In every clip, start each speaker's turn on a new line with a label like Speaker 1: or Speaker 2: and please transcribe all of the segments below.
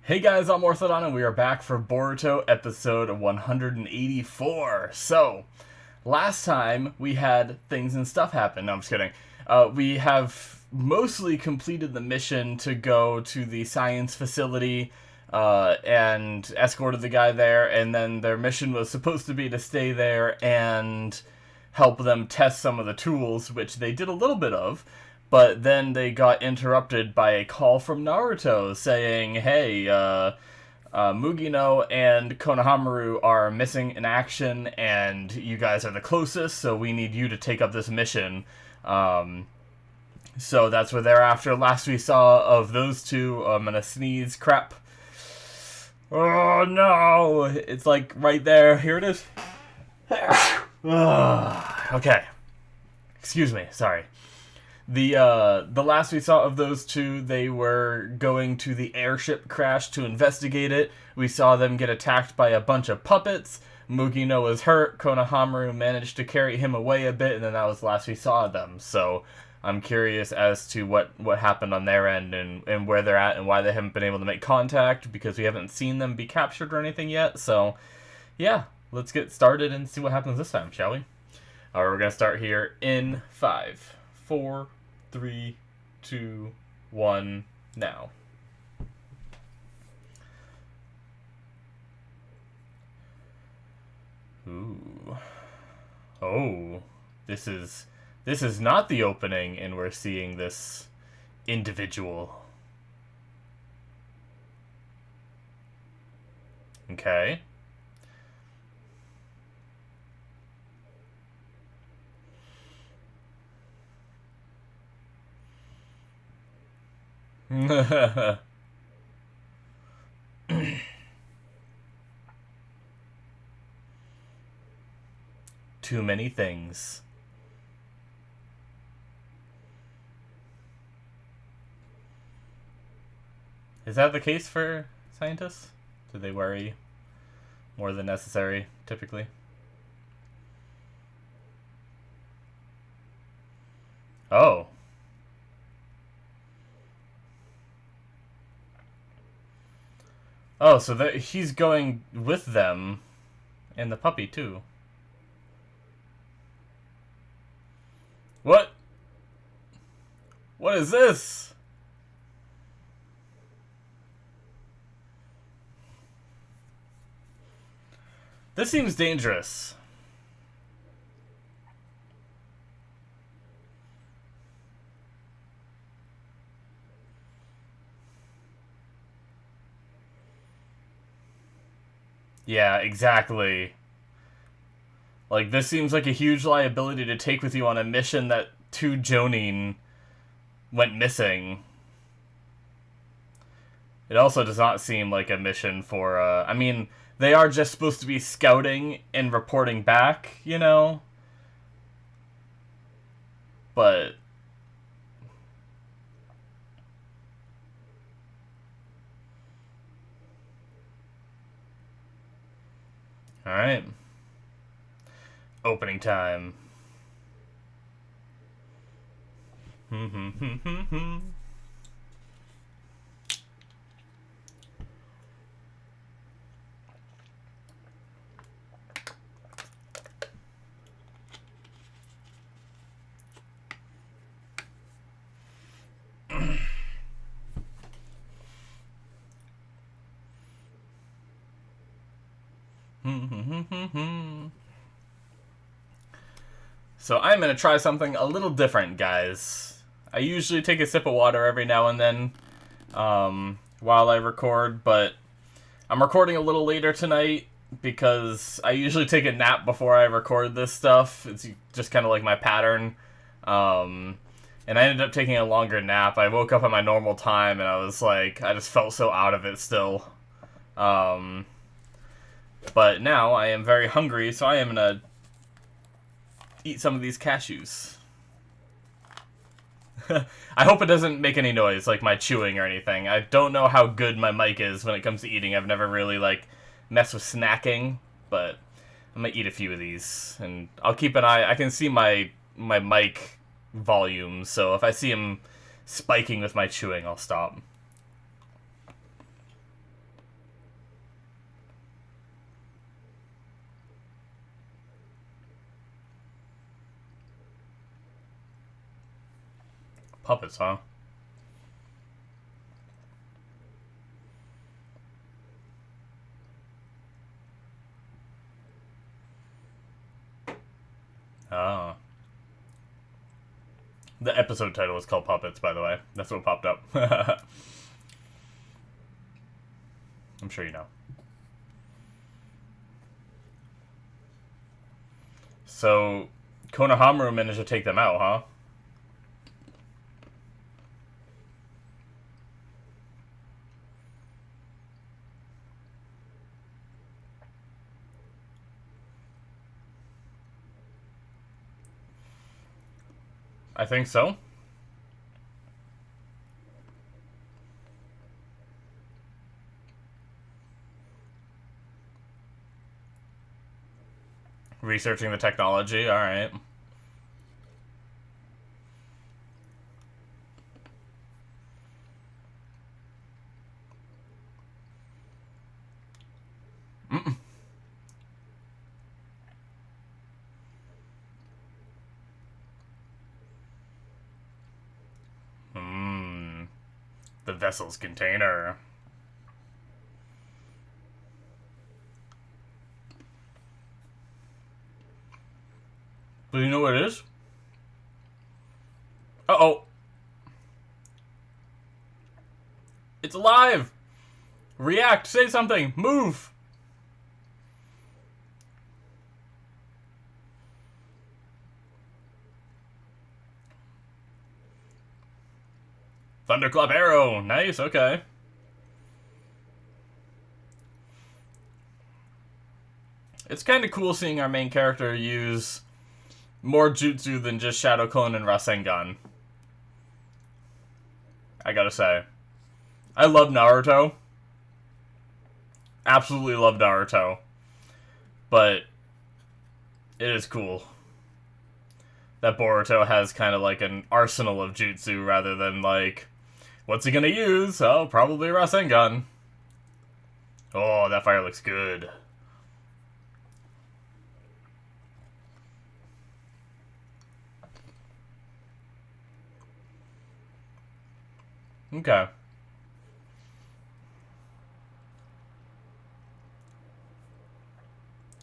Speaker 1: Hey guys, I'm Morthadon, and we are back for Boruto episode 184. So, last time we had things and stuff happen. No, I'm just kidding. We have mostly completed the mission to go to the science facility and escorted the guy there, and then their mission was supposed to be to stay there and help them test some of the tools, which they did a little bit of. But then they got interrupted by a call from Naruto saying, hey, Mugino and Konohamaru are missing in action, and you guys are the closest, so we need you to take up this mission. So that's what they're after. Last we saw of those two, I'm gonna sneeze. Crap. Oh no! It's like right there. Here it is. Okay. Excuse me. Sorry. The last we saw of those two, they were going to the airship crash to investigate it. We saw them get attacked by a bunch of puppets. Mugino was hurt. Konohamaru managed to carry him away a bit, and then that was the last we saw of them. So I'm curious as to what happened on their end and where they're at and why they haven't been able to make contact, because we haven't seen them be captured or anything yet. So yeah, let's get started and see what happens this time, shall we? Alright, we're going to start here in 5, 4, 3, 2, 1, now. Ooh. Oh. This is not the opening, and we're seeing this individual. Okay. Too many things. Is that the case for scientists? Do they worry more than necessary, typically? Oh. Oh, so he's going with them, and the puppy, too. What? What is this? This seems dangerous. Yeah, exactly. Like, this seems like a huge liability to take with you on a mission that two Jonin went missing. It also does not seem like a mission for, I mean, they are just supposed to be scouting and reporting back, you know? But alright. Opening time. So I'm going to try something a little different, guys. I usually take a sip of water every now and then while I record, but I'm recording a little later tonight because I usually take a nap before I record this stuff. It's just kind of like my pattern. And I ended up taking a longer nap. I woke up at my normal time, and I was like, I just felt so out of it still. But now I am very hungry, so I am going to eat some of these cashews. I hope it doesn't make any noise, like my chewing or anything. I don't know how good my mic is when it comes to eating. I've never really, like, messed with snacking, but I'm gonna eat a few of these, and I'll keep an eye. I can see my mic volume, so if I see him spiking with my chewing, I'll stop. Puppets, huh? Oh. The episode title is called Puppets, by the way. That's what popped up. I'm sure you know. So, Konohamaru managed to take them out, huh? I think so. Researching the technology, alright. The vessel's container. Do you know what it is? Uh-oh. It's alive! React, say something, move! Thunderclap arrow! Nice, okay. It's kind of cool seeing our main character use more jutsu than just Shadow Clone and Rasengan. I gotta say. I love Naruto. Absolutely love Naruto. But it is cool that Boruto has kind of like an arsenal of jutsu rather than like, what's he gonna use? Oh, probably Rasengan. Oh, that fire looks good. Okay.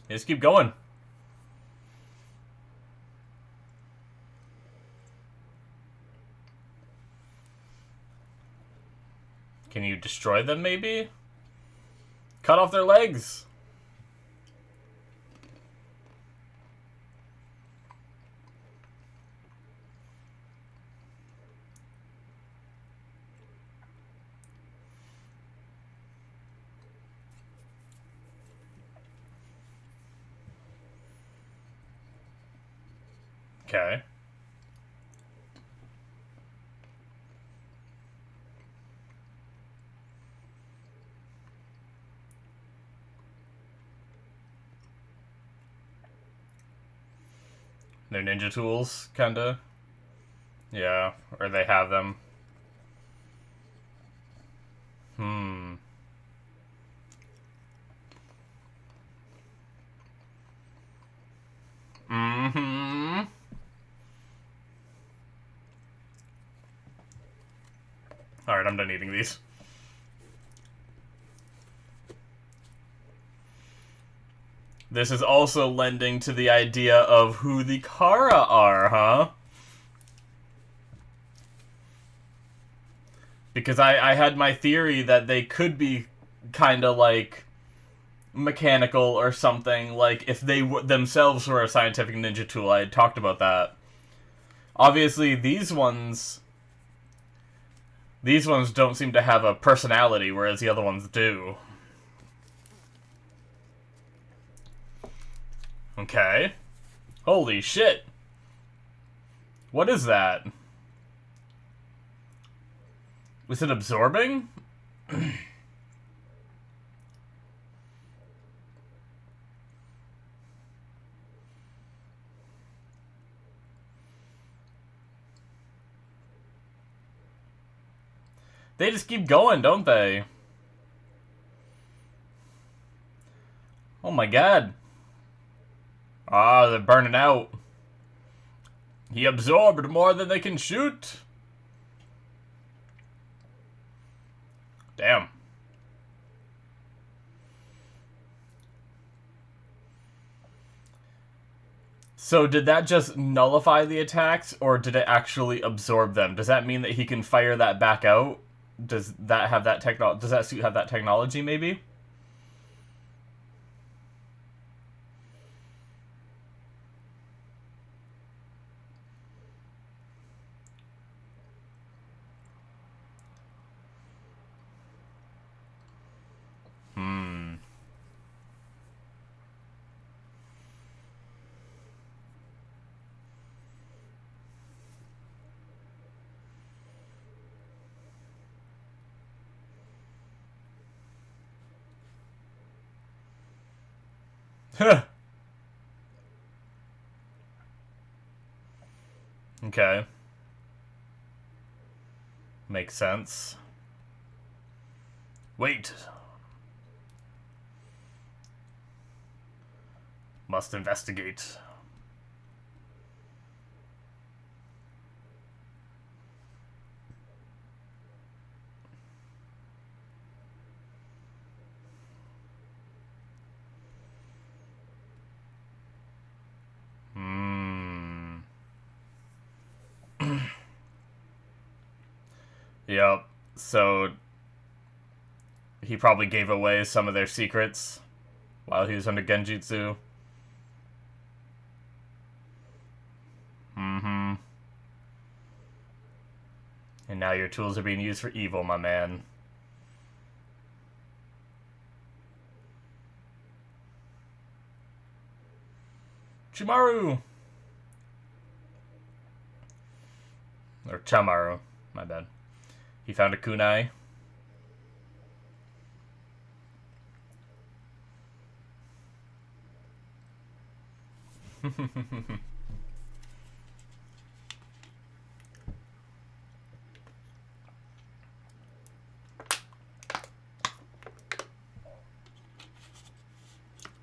Speaker 1: Just keep going. Can you destroy them, maybe? Cut off their legs! Okay. They're ninja tools, kinda. Yeah, or they have them. Alright, I'm done eating these. This is also lending to the idea of who the Kara are, huh? Because I had my theory that they could be kind of like mechanical or something, like if they themselves were a scientific ninja tool. I had talked about that. Obviously, these ones don't seem to have a personality, whereas the other ones do. Okay. Holy shit. What is that? Was it absorbing? They just keep going, don't they? Oh my god. They're burning out. He absorbed more than they can shoot. Damn. So did that just nullify the attacks, or did it actually absorb them? Does that mean that he can fire that back out? Does that have that Does that suit have that technology, maybe? Hmm. Okay. Makes sense. Wait. Must investigate. Hmm. Yep. So he probably gave away some of their secrets while he was under Genjutsu. Mm-hmm. And now your tools are being used for evil, my man. Chimaru! Or Chamaru. My bad. He found a kunai.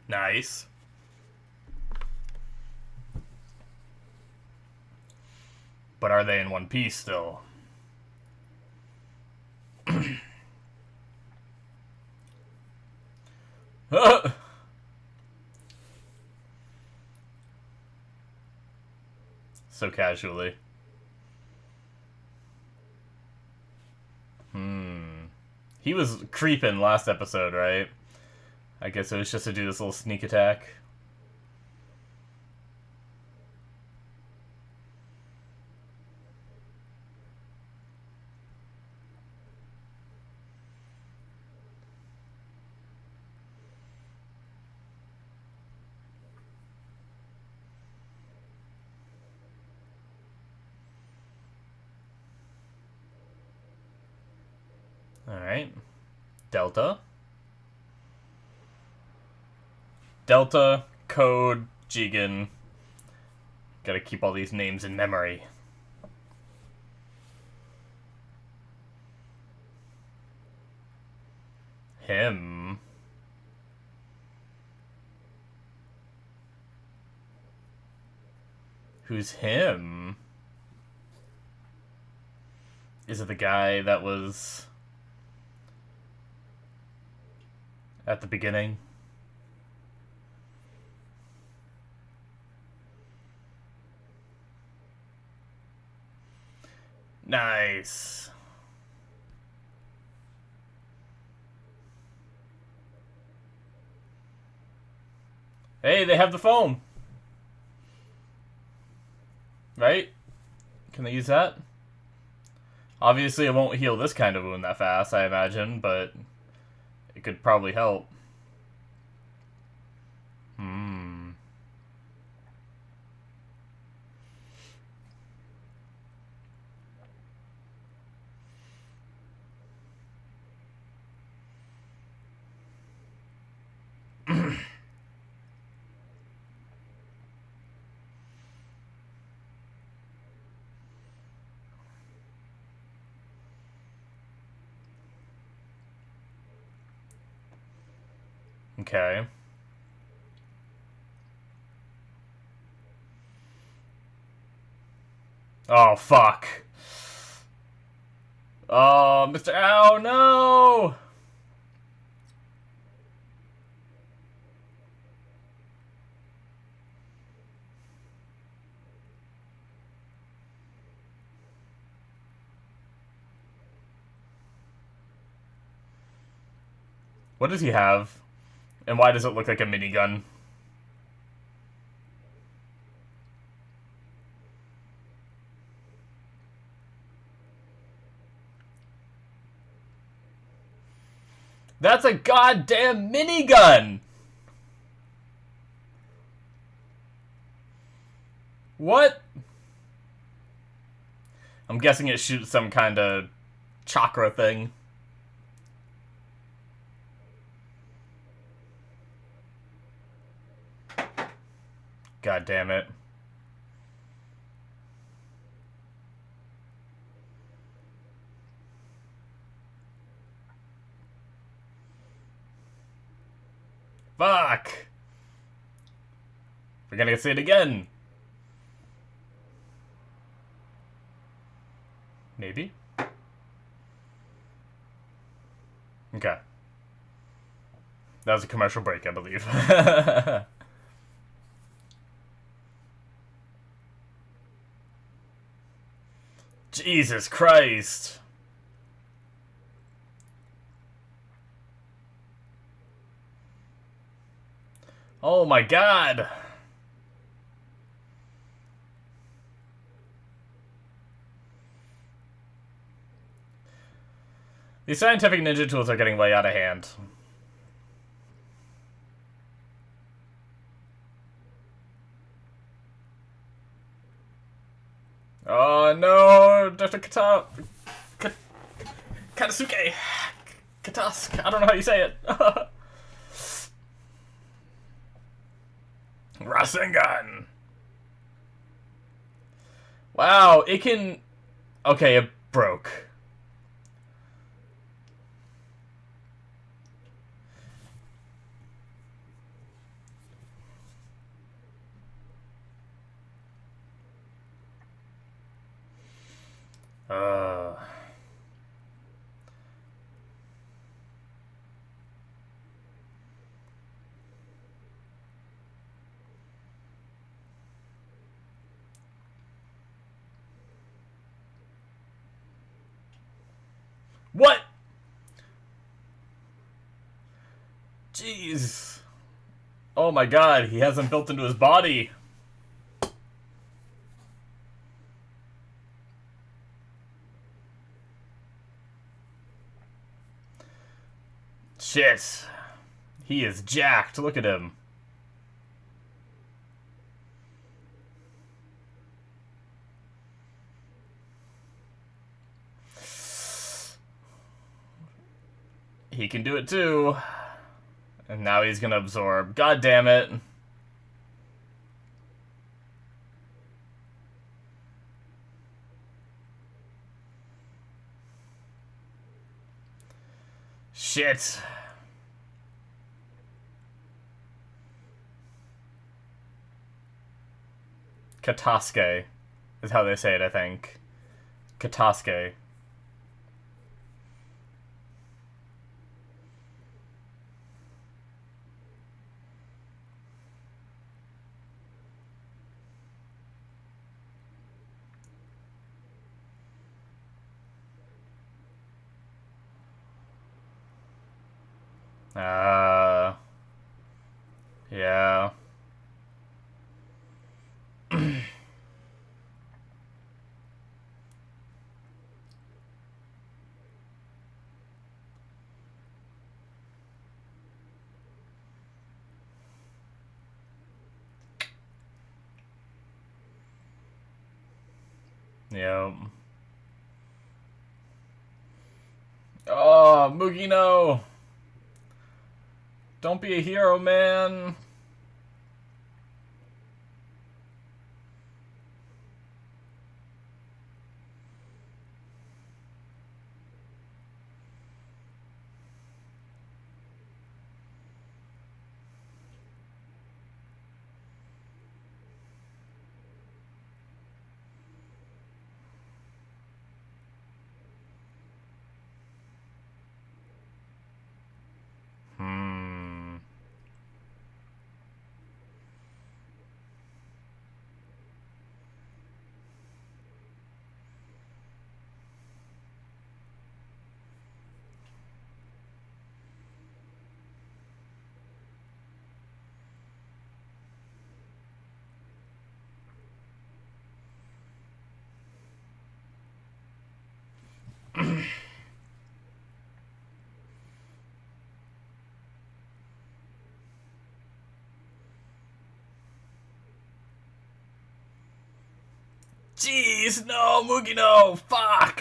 Speaker 1: Nice. But are they in one piece still? So casually. He was creeping last episode, right? I guess it was just to do this little sneak attack. Alright. Delta. Delta, Code, Jigen. Gotta keep all these names in memory. Him. Who's him? Is it the guy that was at the beginning? Nice. Hey, they have the foam. Right? Can they use that? Obviously, it won't heal this kind of wound that fast, I imagine, but it could probably help. Okay. Oh, fuck. Oh, Mr. Ow, no! What does he have? And why does it look like a minigun? That's a goddamn minigun! What? I'm guessing it shoots some kind of chakra thing. God damn it. Fuck! We're gonna see it again. Maybe? Okay. That was a commercial break, I believe. Jesus Christ. Oh my god. These scientific ninja tools are getting way out of hand. Oh no, Dr. Katasuke. Katask. I don't know how you say it. Rasengan. Wow, it can... Okay, it broke. What? Jeez. Oh my god, he hasn't built into his body. Shit. He is jacked. Look at him. He can do it too. And now he's gonna absorb. God damn it. Shit. Katasuke is how they say it, I think. Katasuke. Yeah. Yep. Oh, Mugino! Don't be a hero, man! Jeez, no, Mugino, fuck!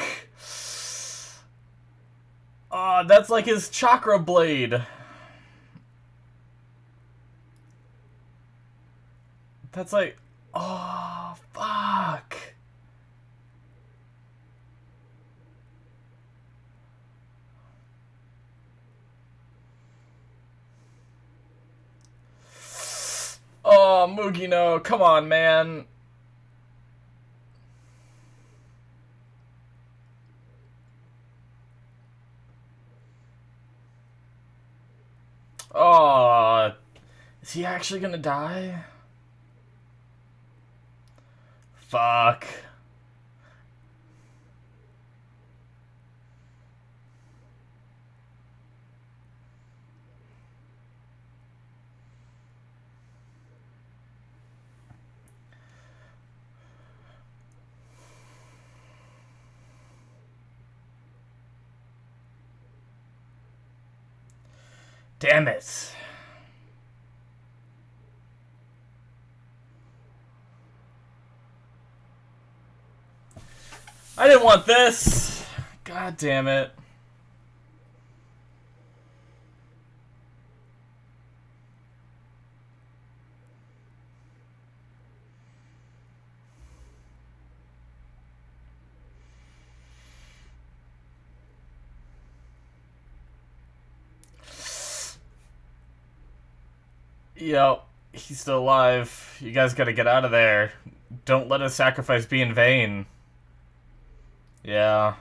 Speaker 1: That's like his chakra blade. That's like... Oh, fuck. Oh, Mugino, come on, man. Oh, is he actually gonna die? Fuck. Damn it. I didn't want this. God damn it. Yo, he's still alive. You guys gotta get out of there. Don't let his sacrifice be in vain. Yeah.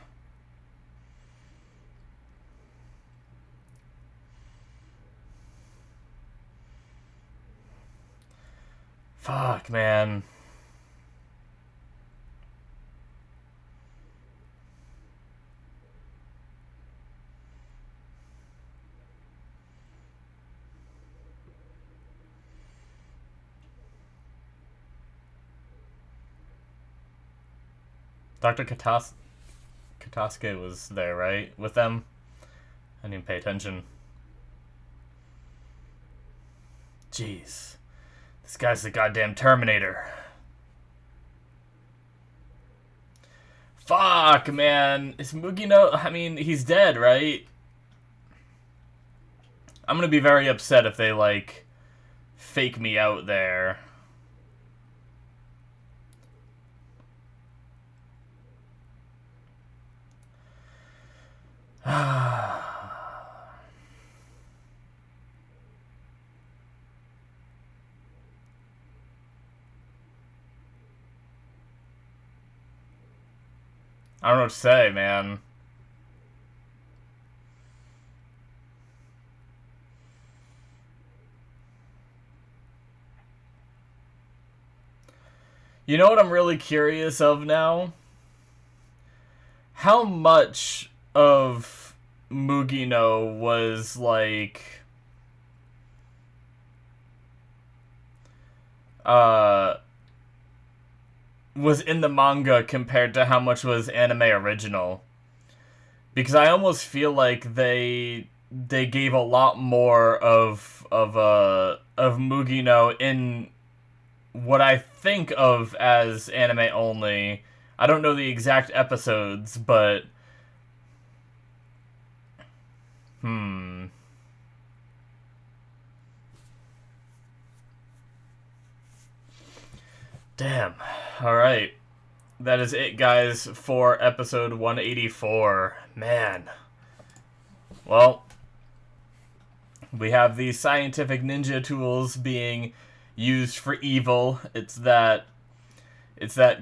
Speaker 1: Fuck, man. Dr. Katasuke was there, right? With them? I didn't pay attention. Jeez. This guy's the goddamn Terminator. Fuck, man. Is Mugino... I mean, he's dead, right? I'm gonna be very upset if they, like, fake me out there. I don't know what to say, man. You know what I'm really curious of now? How much of Mugino was, like... was in the manga compared to how much was anime original. Because I almost feel like they gave a lot more of Mugino in what I think of as anime only. I don't know the exact episodes, but damn. Alright. That is it, guys, for episode 184. Man. Well, we have these scientific ninja tools being used for evil. It's that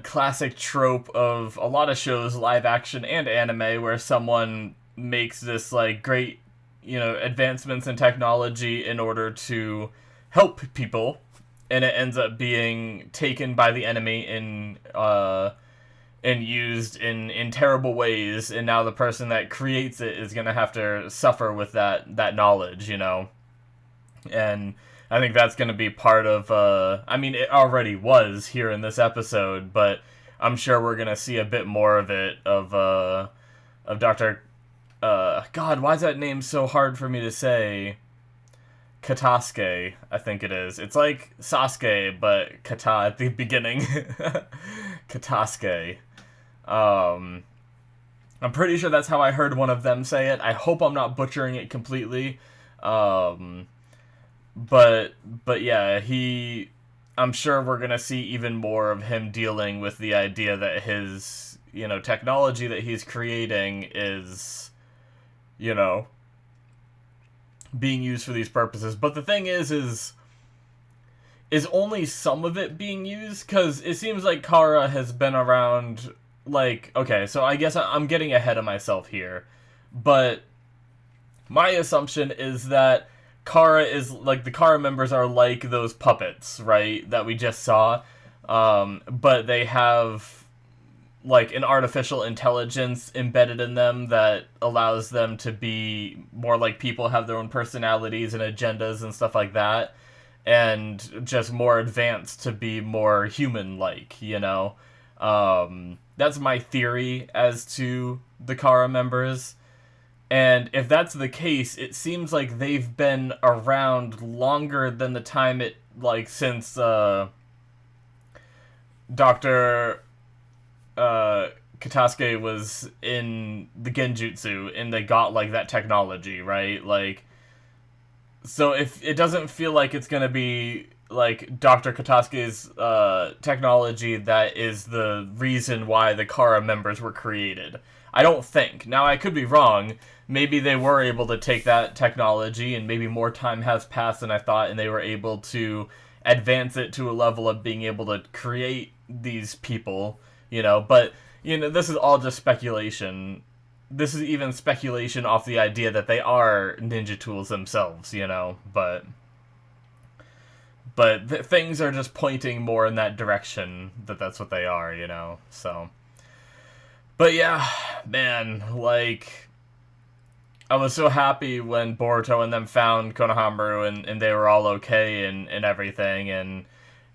Speaker 1: classic trope of a lot of shows, live action and anime, where someone makes this, like, great, you know, advancements in technology in order to help people, and it ends up being taken by the enemy and used in terrible ways, and now the person that creates it is gonna have to suffer with that knowledge, you know? And I think that's gonna be part of, I mean, it already was here in this episode, but I'm sure we're gonna see a bit more of it, of Dr. God, why is that name so hard for me to say? Katasuke, I think it is. It's like Sasuke, but kata at the beginning. Katasuke. I'm pretty sure that's how I heard one of them say it. I hope I'm not butchering it completely. But yeah, I'm sure we're gonna see even more of him dealing with the idea that his, technology that he's creating is, being used for these purposes. But the thing is only some of it being used? Because it seems like Kara has been around, like, okay, so I guess I'm getting ahead of myself here. But my assumption is that Kara is, like, the Kara members are like those puppets, right, that we just saw. But they have, like, an artificial intelligence embedded in them that allows them to be more like people, have their own personalities and agendas and stuff like that, and just more advanced to be more human-like, That's my theory as to the Kara members. And if that's the case, it seems like they've been around longer than the time since Dr. Katasuke was in the Genjutsu, and they got, like, that technology, right? Like, so if it doesn't feel like it's gonna be, like, Dr. Katasuke's technology that is the reason why the Kara members were created. I don't think. Now, I could be wrong. Maybe they were able to take that technology, and maybe more time has passed than I thought, and they were able to advance it to a level of being able to create these people, but, this is all just speculation. This is even speculation off the idea that they are ninja tools themselves, but things are just pointing more in that direction, that's what they are, so. But yeah, man, like, I was so happy when Boruto and them found Konohamaru, and they were all okay and everything, and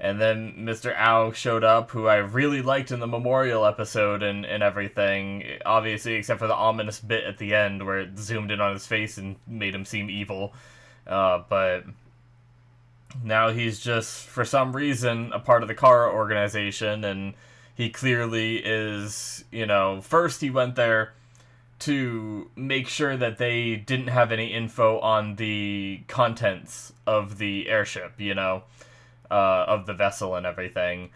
Speaker 1: then Mr. Ao showed up, who I really liked in the memorial episode and everything, obviously, except for the ominous bit at the end where it zoomed in on his face and made him seem evil, but now he's just, for some reason, a part of the Kara organization, and he clearly is, first he went there to make sure that they didn't have any info on the contents of the airship, of the vessel and everything.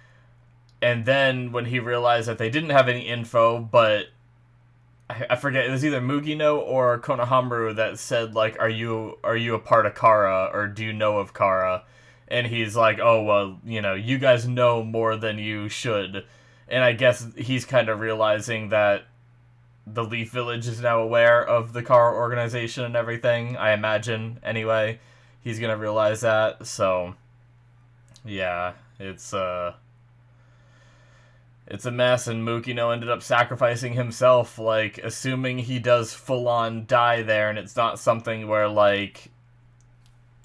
Speaker 1: And then when he realized that they didn't have any info, but I forget, it was either Mugino or Konohamaru that said, like, are you a part of Kara, or do you know of Kara? And he's like, oh, well, you guys know more than you should. And I guess he's kind of realizing that the Leaf Village is now aware of the Kara organization and everything, I imagine, anyway. He's gonna realize that, so yeah, it's a mess, and Mukino ended up sacrificing himself, like, assuming he does full-on die there, and it's not something where, like,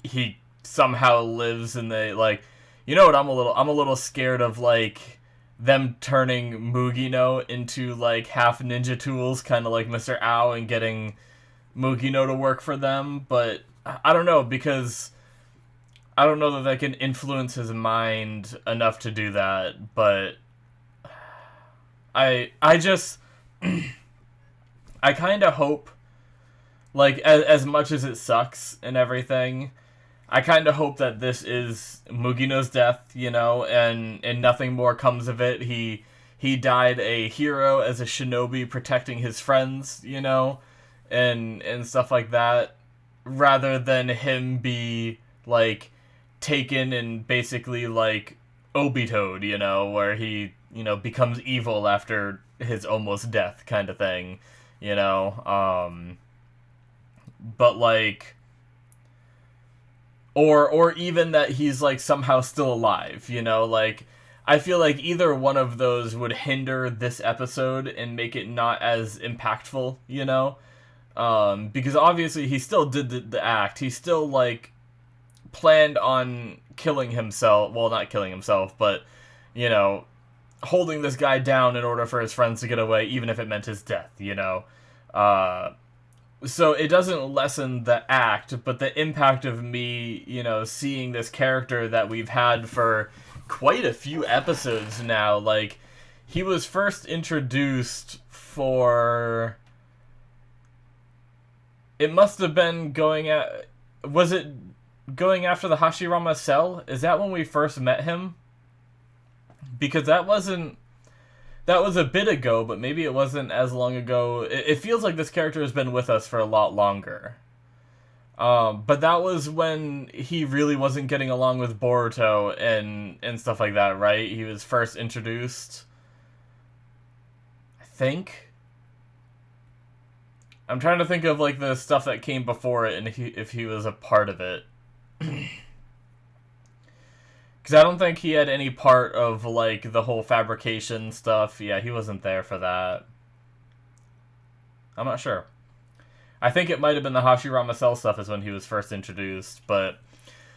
Speaker 1: he somehow lives in the, like, what, I'm a little scared of, like, them turning Mugino into, like, half ninja tools, kind of like Mr. Ao, and getting Mugino to work for them, but I don't know, because I don't know that they can influence his mind enough to do that, but I just I kind of hope, like, as much as it sucks and everything, I kind of hope that this is Mugino's death, and nothing more comes of it. He died a hero as a shinobi protecting his friends, and stuff like that, rather than him be, like, taken and basically, like, Obito'd, where he, becomes evil after his almost death kind of thing, but, like, or even that he's, like, somehow still alive, like, I feel like either one of those would hinder this episode and make it not as impactful, because obviously he still did the act, he still, like, planned on killing himself, well, not killing himself, but, holding this guy down in order for his friends to get away, even if it meant his death, So it doesn't lessen the act, but the impact of me, seeing this character that we've had for quite a few episodes now, like, he was first introduced for... It must have been going at... Was it going after the Hashirama cell? Is that when we first met him? Because that wasn't... That was a bit ago, but maybe it wasn't as long ago. It feels like this character has been with us for a lot longer. But that was when he really wasn't getting along with Boruto and stuff like that, right? He was first introduced, I think. I'm trying to think of like the stuff that came before it and if he was a part of it. Because I don't think he had any part of, like, the whole fabrication stuff. Yeah, he wasn't there for that. I'm not sure. I think it might have been the Hashirama Cell stuff is when he was first introduced, but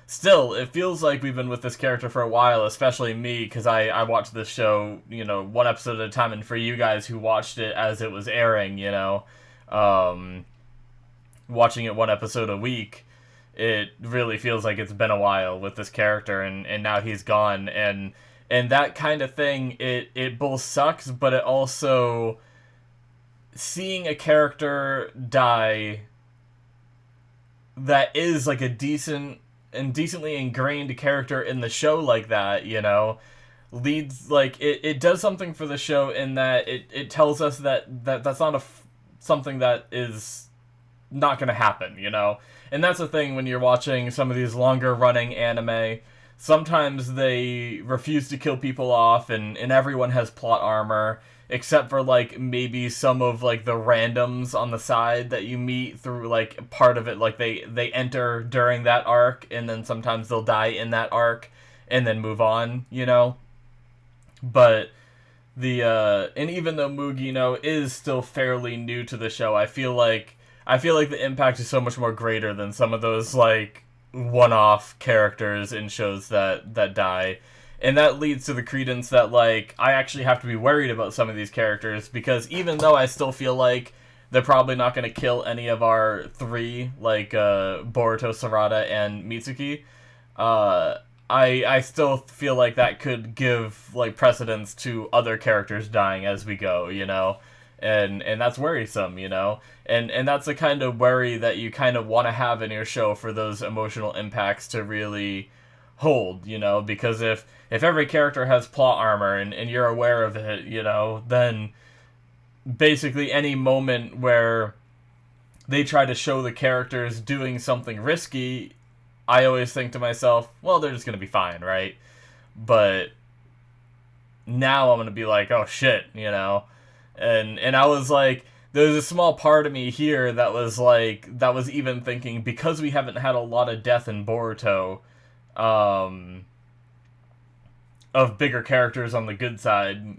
Speaker 1: still, it feels like we've been with this character for a while, especially me, because I watched this show, one episode at a time, and for you guys who watched it as it was airing, watching it one episode a week, it really feels like it's been a while with this character, and now he's gone, and that kind of thing, it both sucks, but it also, seeing a character die that is like a decent and decently ingrained character in the show like that, leads, like, it does something for the show in that it tells us that's not something that is not going to happen, And that's the thing when you're watching some of these longer running anime. Sometimes they refuse to kill people off and everyone has plot armor, except for, like, maybe some of, like, the randoms on the side that you meet through, like, part of it. Like, they enter during that arc, and then sometimes they'll die in that arc, and then move on, But and even though Mugino is still fairly new to the show, I feel like the impact is so much more greater than some of those, like, one-off characters in shows that die. And that leads to the credence that, like, I actually have to be worried about some of these characters, because even though I still feel like they're probably not going to kill any of our three, like, Boruto, Sarada, and Mitsuki, I still feel like that could give, like, precedence to other characters dying as we go, And that's worrisome, And that's the kind of worry that you kind of want to have in your show for those emotional impacts to really hold, Because if every character has plot armor and you're aware of it, then basically any moment where they try to show the characters doing something risky, I always think to myself, well, they're just going to be fine, right? But now I'm going to be like, oh shit, And I was like, there's a small part of me here that was even thinking, because we haven't had a lot of death in Boruto, of bigger characters on the good side,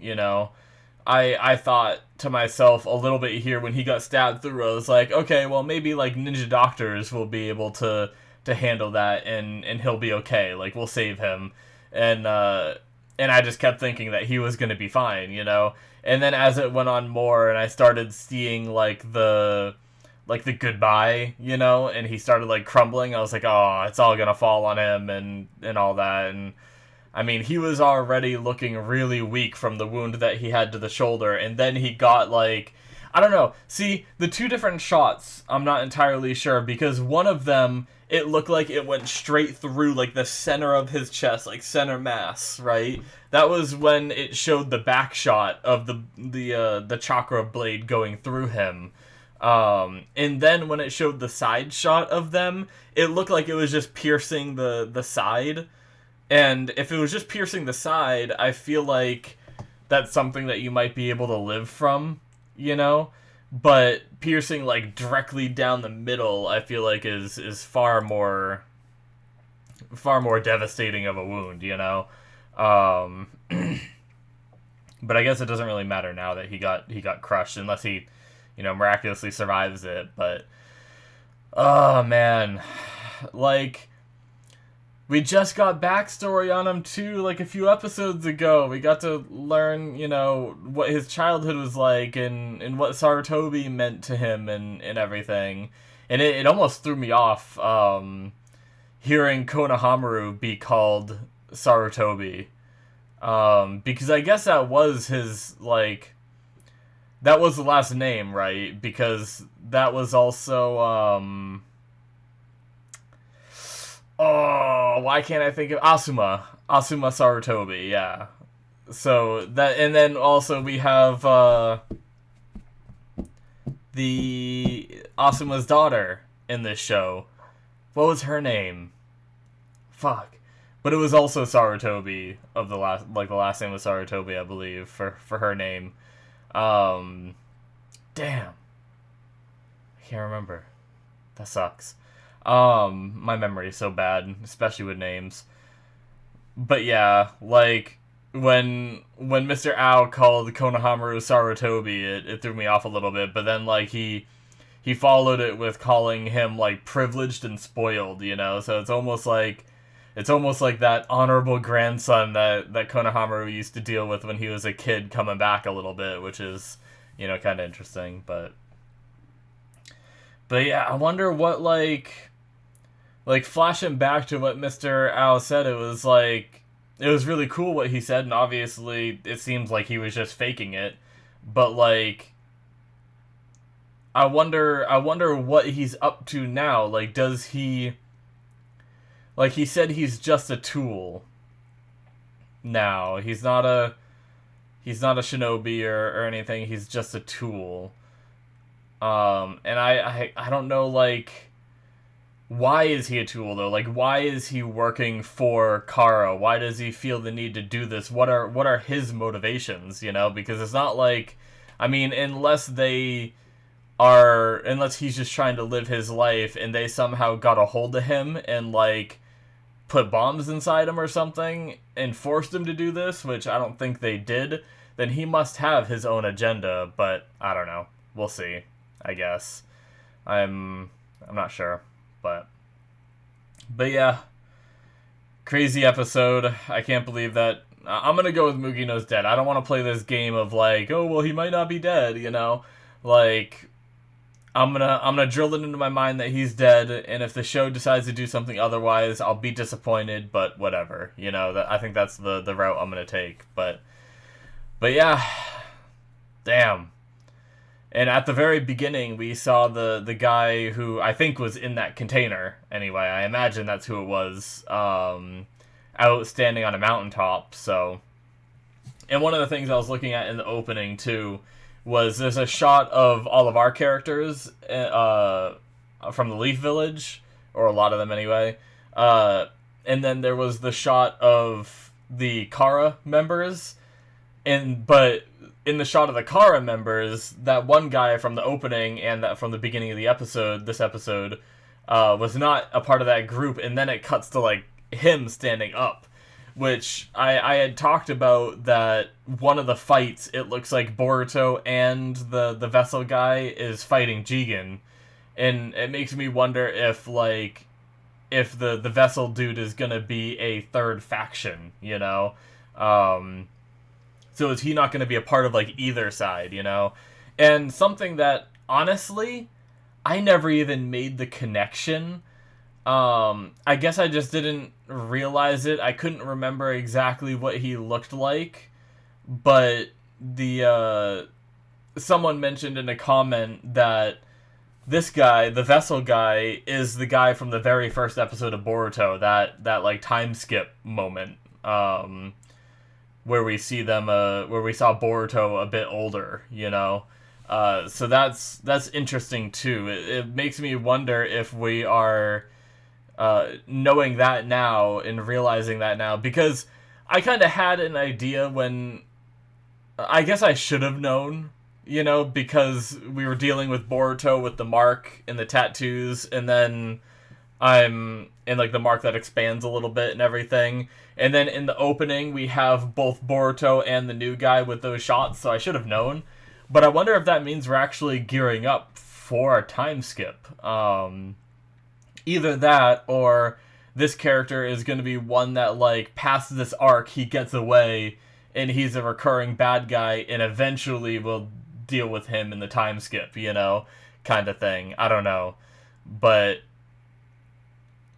Speaker 1: I thought to myself a little bit here when he got stabbed through, I was like, okay, well, maybe, like, ninja doctors will be able to handle that, and he'll be okay, like, we'll save him, and I just kept thinking that he was going to be fine, And then as it went on more, and I started seeing, like, the goodbye, and he started, like, crumbling, I was like, oh, it's all gonna fall on him, and all that, and, I mean, he was already looking really weak from the wound that he had to the shoulder, and then he got, like, I don't know, see, the two different shots, I'm not entirely sure, because one of them, it looked like it went straight through, like, the center of his chest, like, center mass, right? That was when it showed the back shot of the chakra blade going through him. And then when it showed the side shot of them, it looked like it was just piercing the side. And if it was just piercing the side, I feel like that's something that you might be able to live from, But piercing, like, directly down the middle, I feel like is far more devastating of a wound, But I guess it doesn't really matter now that he got crushed, unless he, miraculously survives it. But, oh man, like, we just got backstory on him too, like a few episodes ago. We got to learn, you know, what his childhood was like and what Sarutobi meant to him and everything. And it almost threw me off hearing Konohamaru be called Sarutobi. Because I guess that was his, like, that was the last name, right? Because that was also, oh, why can't I think of Asuma? Asuma Sarutobi, yeah. So that, and then also we have the Asuma's daughter in this show. What was her name? Fuck. But it was also Sarutobi of the last, like the last name was Sarutobi, I believe, for her name. Damn. I can't remember. That sucks. My memory is so bad, especially with names. But yeah, like, when Mr. Ao called Konohamaru Sarutobi, it threw me off a little bit, but then, like, he followed it with calling him, like, privileged and spoiled, you know? So it's almost like that honorable grandson that Konohamaru used to deal with when he was a kid coming back a little bit, which is, you know, kind of interesting, but yeah, I wonder what, like, flashing back to what Mr. Ao said, it was really cool what he said, and obviously it seems like he was just faking it, but, like, I wonder what he's up to now. Like, does he, like, he said he's just a tool now. He's not a shinobi or anything, he's just a tool. And I don't know, like, why is he a tool, though? Like, why is he working for Kara? Why does he feel the need to do this? What are his motivations, you know? Because it's not like, I mean, unless he's just trying to live his life and they somehow got a hold of him and, like, put bombs inside him or something and forced him to do this, which I don't think they did, then he must have his own agenda, but I don't know. We'll see, I guess. I'm not sure. But yeah, crazy episode. I can't believe that. I'm gonna go with Mugino's dead. I don't want to play this game of, like, oh, well, he might not be dead, you know? Like, I'm gonna drill it into my mind that he's dead, and if the show decides to do something otherwise, I'll be disappointed, but whatever, you know? I think that's the route I'm gonna take, but yeah, damn. And at the very beginning, we saw the guy who I think was in that container. Anyway, I imagine that's who it was, out standing on a mountaintop, so. And one of the things I was looking at in the opening, too, was there's a shot of all of our characters from the Leaf Village, or a lot of them anyway. And then there was the shot of the Kara members, but in the shot of the Kara members, that one guy from the opening and that from the beginning of the episode, this episode, was not a part of that group, and then it cuts to, like, him standing up, which I had talked about that one of the fights, it looks like Boruto and the vessel guy is fighting Jigen, and it makes me wonder if the vessel dude is gonna be a third faction, you know? So is he not going to be a part of, like, either side, you know? And something that, honestly, I never even made the connection. I guess I just didn't realize it. I couldn't remember exactly what he looked like. But someone mentioned in a comment that this guy, the vessel guy, is the guy from the very first episode of Boruto. That like, time skip moment. Where we see them, where we saw Boruto a bit older, you know? So that's interesting, too. It makes me wonder if we are knowing that now and realizing that now, because I kind of had an idea when... I guess I should have known, you know, because we were dealing with Boruto with the mark and the tattoos, and then I'm in, like, the mark that expands a little bit and everything. And then in the opening, we have both Boruto and the new guy with those shots, so I should have known. But I wonder if that means we're actually gearing up for a time skip. Either that, or this character is going to be one that, like, past this arc, he gets away, and he's a recurring bad guy, and eventually we'll deal with him in the time skip, you know, kind of thing. I don't know. But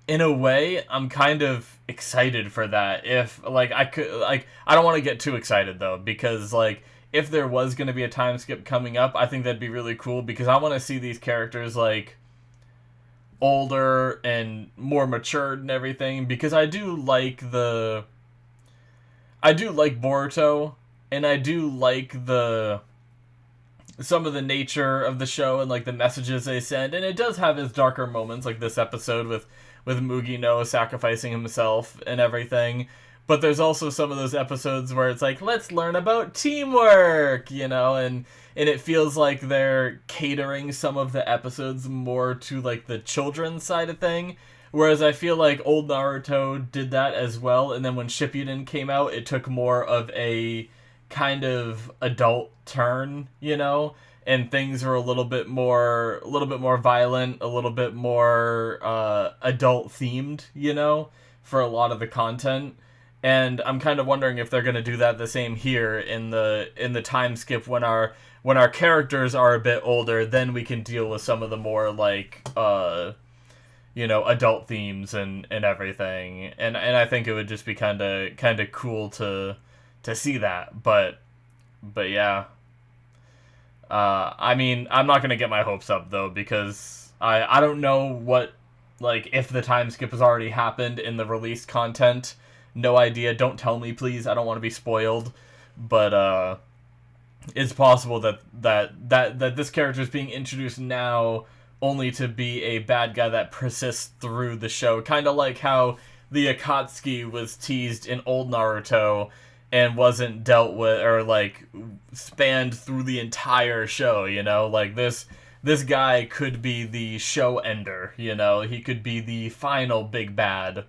Speaker 1: in a way, I'm kind of excited for that. If, like, I don't want to get too excited, though, because, like, if there was going to be a time skip coming up, I think that'd be really cool, because I want to see these characters, like, older and more matured and everything, because I do like Boruto, and I do like some of the nature of the show and, like, the messages they send, and it does have its darker moments, like this episode with Mugino sacrificing himself and everything. But there's also some of those episodes where it's like, let's learn about teamwork, you know, and it feels like they're catering some of the episodes more to, like, the children's side of thing. Whereas I feel like old Naruto did that as well, and then when Shippuden came out, it took more of a kind of adult turn, you know, and things were a little bit more violent, a little bit more adult themed, you know, for a lot of the content. And I'm kind of wondering if they're going to do that the same here in the time skip when our characters are a bit older. Then we can deal with some of the more, like, you know, adult themes and everything. And I think it would just be kind of cool to see that. But yeah. I mean, I'm not going to get my hopes up, though, because I don't know what, like, if the time skip has already happened in the released content. No idea. Don't tell me, please. I don't want to be spoiled. But it's possible that this character is being introduced now only to be a bad guy that persists through the show. Kind of like how the Akatsuki was teased in old Naruto and wasn't dealt with, or, like, spanned through the entire show, you know? Like, this guy could be the show ender, you know? He could be the final big bad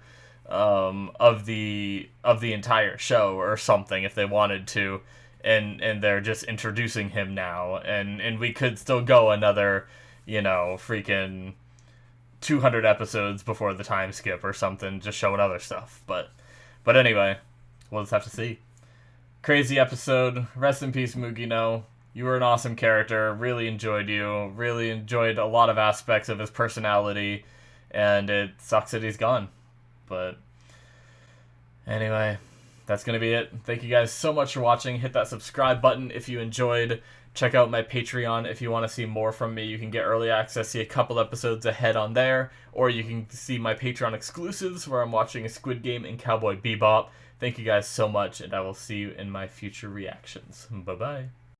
Speaker 1: of the entire show or something if they wanted to, and they're just introducing him now, and we could still go another, you know, freaking 200 episodes before the time skip or something, just showing other stuff. But anyway, we'll just have to see. Crazy episode. Rest in peace, Mugino. You were an awesome character. Really enjoyed you. Really enjoyed a lot of aspects of his personality, and it sucks that he's gone. But anyway, that's going to be it. Thank you guys so much for watching. Hit that subscribe button if you enjoyed. Check out my Patreon if you want to see more from me. You can get early access, see a couple episodes ahead on there, or you can see my Patreon exclusives where I'm watching a Squid Game and Cowboy Bebop. Thank you guys so much, and I will see you in my future reactions. Bye-bye.